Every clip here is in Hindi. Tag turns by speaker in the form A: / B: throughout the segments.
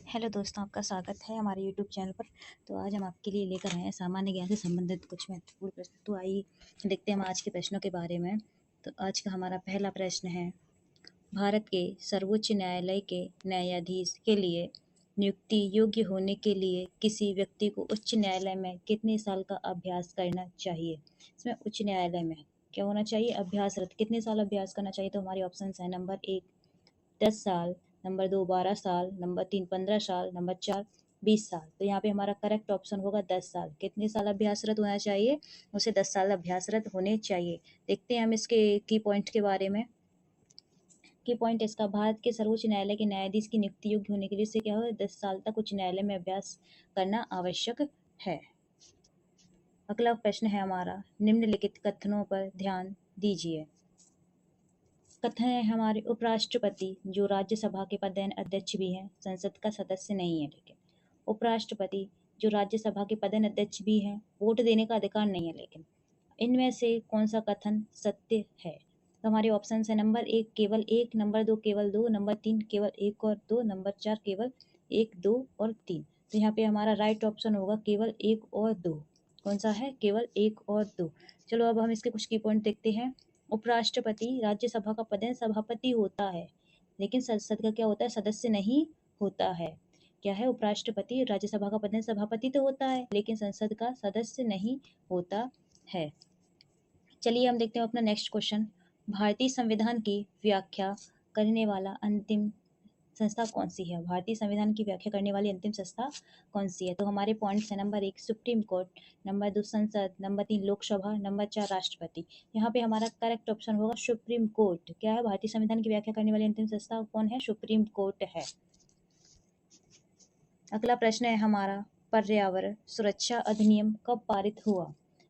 A: हेलो दोस्तों, आपका स्वागत है हमारे यूट्यूब चैनल पर। तो आज हम आपके लिए लेकर आए हैं सामान्य ज्ञान से संबंधित कुछ महत्वपूर्ण प्रश्न। तो आइए देखते हैं हम आज के प्रश्नों के बारे में। तो आज का हमारा पहला प्रश्न है, भारत के सर्वोच्च न्यायालय के न्यायाधीश के लिए नियुक्ति योग्य होने के लिए किसी व्यक्ति को उच्च न्यायालय में कितने साल का अभ्यास करना चाहिए। इसमें उच्च न्यायालय में क्या होना चाहिए, अभ्यासरत कितने साल अभ्यास करना चाहिए। तो हमारे ऑप्शन है, नंबर 1 10 साल, नंबर 2 12 साल, नंबर 3 15 साल, नंबर 4 20 साल। तो यहाँ पे हमारा करेक्ट ऑप्शन होगा 10 साल। कितने साल अभ्यासरत होना चाहिए, उसे 10 साल अभ्यासरत होने चाहिए। देखते हैं हम इसके की पॉइंट के बारे में। की पॉइंट इसका, भारत के सर्वोच्च न्यायालय के न्यायाधीश की नियुक्ति योग्य होने के लिए इससे क्या हो, 10 साल तक उच्च न्यायालय में अभ्यास करना आवश्यक है। अगला प्रश्न है हमारा, निम्नलिखित कथनों पर ध्यान दीजिए। कथन है हमारे, उपराष्ट्रपति जो राज्यसभा के पदेन अध्यक्ष भी हैं, संसद का सदस्य नहीं है। लेकिन उपराष्ट्रपति जो राज्यसभा के पदेन अध्यक्ष भी हैं, वोट देने का अधिकार नहीं है। लेकिन इनमें से कौन सा कथन सत्य है। तो हमारे ऑप्शन है, नंबर 1 केवल 1, नंबर 2 केवल 2, नंबर 3 केवल 1 और 2, नंबर 4 केवल 1 2 और 3। तो यहाँ पे हमारा राइट ऑप्शन होगा केवल 1 और 2। कौन सा है, केवल 1 और 2। चलो अब हम इसके कुछ की पॉइंट देखते हैं। उपराष्ट्रपति राज्यसभा का पदेन सभापति होता है, लेकिन संसद का क्या होता है, सदस्य नहीं होता है। क्या है, उपराष्ट्रपति राज्यसभा का पदेन सभापति तो होता है, लेकिन संसद का सदस्य नहीं होता है। चलिए हम देखते हैं अपना नेक्स्ट क्वेश्चन। भारतीय संविधान की व्याख्या करने वाला अंतिम संस्था कौन सी है। भारतीय संविधान की व्याख्या करने वाली अंतिम संस्था कौन सी है। तो हमारे पॉइंट्स हैं, नंबर 1 सुप्रीम कोर्ट, नंबर 2 संसद, नंबर 3 लोकसभा, नंबर 4 राष्ट्रपति। यहाँ पे हमारा करेक्ट ऑप्शन होगा सुप्रीम कोर्ट। क्या है, भारतीय संविधान की व्याख्या करने वाली अंतिम संस्था कौन है, सुप्रीम कोर्ट है। अगला प्रश्न है हमारा, पर्यावरण सुरक्षा अधिनियम कब पारित हुआ।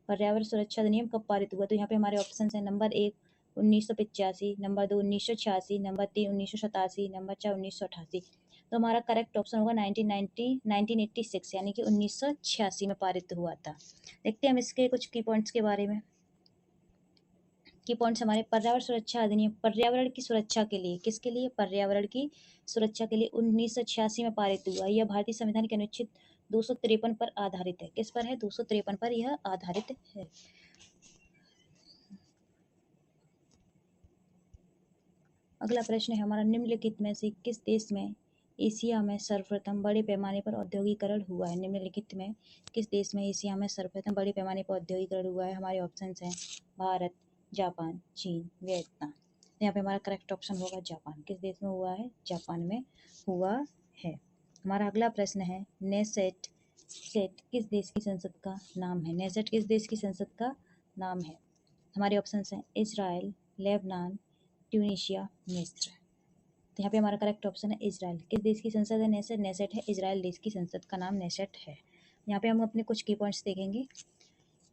A: पर्यावरण सुरक्षा अधिनियम कब पारित हुआ। तो यहाँ पे हमारे ऑप्शन है, नंबर 1 1985, नंबर 2 1986, नंबर 3 1987, नंबर 4 1988। तो हमारा करेक्ट ऑप्शन होगा 1986, यानी कि 1986 में पारित हुआ था। देखते हैं हम इसके कुछ की पॉइंट्स के बारे में। की पॉइंट्स हमारे, पर्यावरण सुरक्षा अधिनियम पर्यावरण की सुरक्षा के लिए, किसके लिए, पर्यावरण की सुरक्षा के लिए 1986 में पारित हुआ। यह भारतीय संविधान के अनुच्छेद 253 पर आधारित है। किस पर है, 253 पर यह आधारित है। अगला प्रश्न है हमारा, निम्नलिखित में से किस देश में एशिया में सर्वप्रथम बड़े पैमाने पर औद्योगिकरण हुआ है। निम्नलिखित में किस देश में एशिया में सर्वप्रथम बड़े पैमाने पर औद्योगिकरण हुआ है। हमारे ऑप्शन हैं, भारत, जापान, चीन, वियतनाम। यहाँ पे हमारा करेक्ट ऑप्शन होगा जापान। किस देश में हुआ है, जापान में हुआ है। हमारा अगला प्रश्न है, नेसेट सेट किस देश की संसद का नाम है। नेसेट किस देश की संसद का नाम है। हमारे ऑप्शन हैं, इजराइल, लेबनान, ट्यूनीशिया, मिस्र। तो यहाँ पे हमारा करेक्ट ऑप्शन है इजराइल। किस देश की संसद है नेसेट, नेसेट है इजराइल देश की संसद का नाम नेसेट है। यहाँ पे हम अपने कुछ की पॉइंट्स देखेंगे।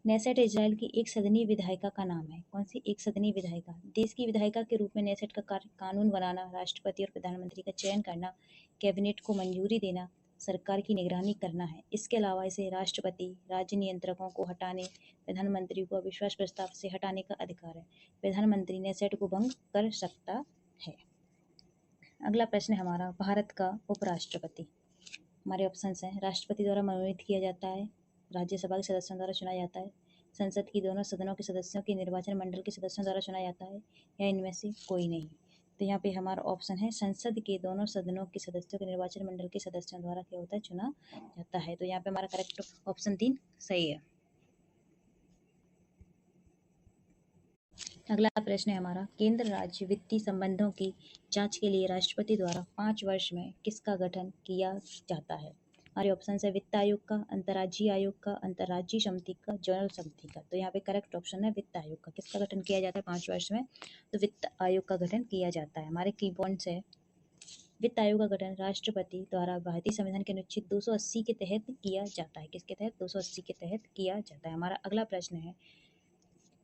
A: नेसेट इजराइल की एक सदनीय विधायिका का नाम है। कौन सी, एक सदनीय विधायिका। देश की विधायिका के रूप में नेसेट का कार्य कानून बनाना, राष्ट्रपति और प्रधानमंत्री का चयन करना, कैबिनेट को मंजूरी देना, सरकार की निगरानी करना है। इसके अलावा इसे राष्ट्रपति राज्य नियंत्रकों को हटाने, प्रधानमंत्री को अविश्वास प्रस्ताव से हटाने का अधिकार है। प्रधानमंत्री नेसेट को भंग कर सकता है। अगला प्रश्न है हमारा, भारत का उपराष्ट्रपति। हमारे ऑप्शंस हैं, राष्ट्रपति द्वारा मनोनीत किया जाता है, राज्यसभा के सदस्यों द्वारा चुना जाता है, संसद की दोनों सदनों के सदस्यों के निर्वाचन मंडल के सदस्यों द्वारा चुना जाता है, या इनमें से कोई नहीं। तो यहाँ पे हमारा ऑप्शन है, संसद के दोनों सदनों के सदस्यों के निर्वाचन मंडल के सदस्यों द्वारा क्या होता है, चुना जाता है। तो यहाँ पे हमारा करेक्ट ऑप्शन 3 सही है। अगला प्रश्न है हमारा, केंद्र राज्य वित्तीय संबंधों की जांच के लिए राष्ट्रपति द्वारा 5 वर्ष में किसका गठन किया जाता है। हमारे ऑप्शन है, वित्त आयोग का, अंतर्राज्यीय आयोग का, अंतर्राज्यीय समिति का, जनरल समिति का। तो यहाँ पे करेक्ट ऑप्शन है वित्त आयोग का। किसका गठन किया जाता है 5 वर्ष में, तो वित्त आयोग का गठन किया जाता है। हमारे की पॉइंट्स है, वित्त आयोग का गठन राष्ट्रपति द्वारा भारतीय संविधान के अनुच्छेद 280 के तहत किया जाता है। किसके तहत, 280 के तहत किया जाता है। हमारा अगला प्रश्न है,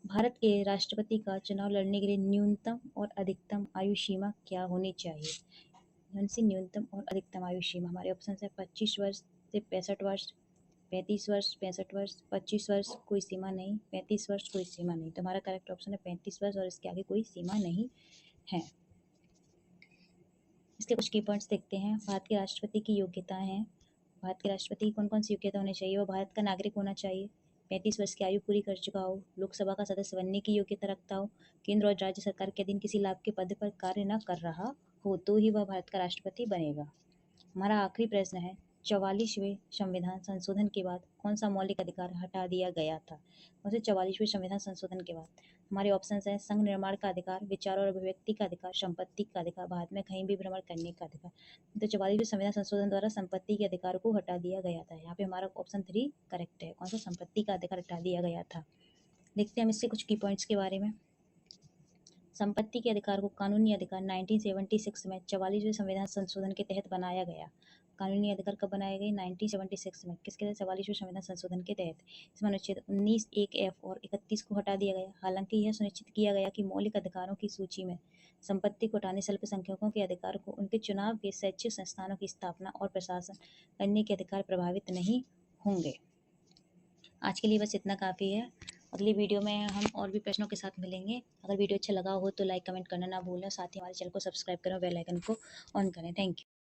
A: भारत के राष्ट्रपति का चुनाव लड़ने के लिए न्यूनतम और अधिकतम आयु सीमा क्या होनी चाहिए। कौन सी न्यूनतम और अधिकतम आयु सीमा। हमारे ऑप्शन है 25 वर्ष से 65 वर्ष, 35 वर्ष, 65 वर्ष, 25 वर्ष, कोई सीमा नहीं, 35 वर्ष, कोई सीमा नहीं। तो हमारा करेक्ट ऑप्शन है 35 वर्ष और इसके आगे कोई सीमा नहीं है। इसके कुछ की पॉइंट्स देखते हैं। भारत के राष्ट्रपति की योग्यताएं हैं। भारत के राष्ट्रपति की कौन कौन सी योग्यता होनी चाहिए? वो भारत का नागरिक होना चाहिए, 35 वर्ष की आयु पूरी कर चुका हो, लोकसभा का सदस्य बनने की योग्यता रखता हो, केंद्र और राज्य सरकार के अधीन किसी लाभ के पद पर कार्य न कर रहा हो, तो ही वह भारत का राष्ट्रपति बनेगा। हमारा आखिरी प्रश्न है, 44वें संविधान संशोधन के बाद कौन सा मौलिक अधिकार हटा दिया गया था? वैसे 44वें संविधान संशोधन के बाद हमारे ऑप्शंस हैं, संघ निर्माण का अधिकार, विचार और अभिव्यक्ति का अधिकार, संपत्ति का अधिकार, भारत में कहीं भी भ्रमण करने का अधिकार। तो 44वें संविधान संशोधन द्वारा संपत्ति के अधिकार को हटा दिया गया था। यहाँ पे हमारा ऑप्शन 3 करेक्ट है। कौन सा? संपत्ति का अधिकार हटा दिया गया था। देखते हैं हम इससे कुछ की पॉइंट्स के बारे में। संपत्ति के अधिकार को कानूनी अधिकार 1976 में 44वें संविधान संशोधन के तहत बनाया गया। कानूनी अधिकार कब बनाए गए? 1976 में। किसके तहत? 44वें संविधान संशोधन के तहत। इसमें अनुच्छेद 19 1 F और 31 को हटा दिया गया। हालांकि यह सुनिश्चित किया गया कि मौलिक अधिकारों की सूची में संपत्ति को हटाने से अल्पसंख्यकों के अधिकार को उनके चुनाव के शैक्षिक संस्थानों की स्थापना और प्रशासन करने के अधिकार प्रभावित नहीं होंगे। आज के लिए बस इतना काफ़ी है। अगली वीडियो में हम और भी प्रश्नों के साथ मिलेंगे। अगर वीडियो अच्छा लगा हो तो लाइक कमेंट करना ना भूलें, साथ ही हमारे चैनल को सब्सक्राइब करें और बेल आइकन को ऑन करें। Thank you.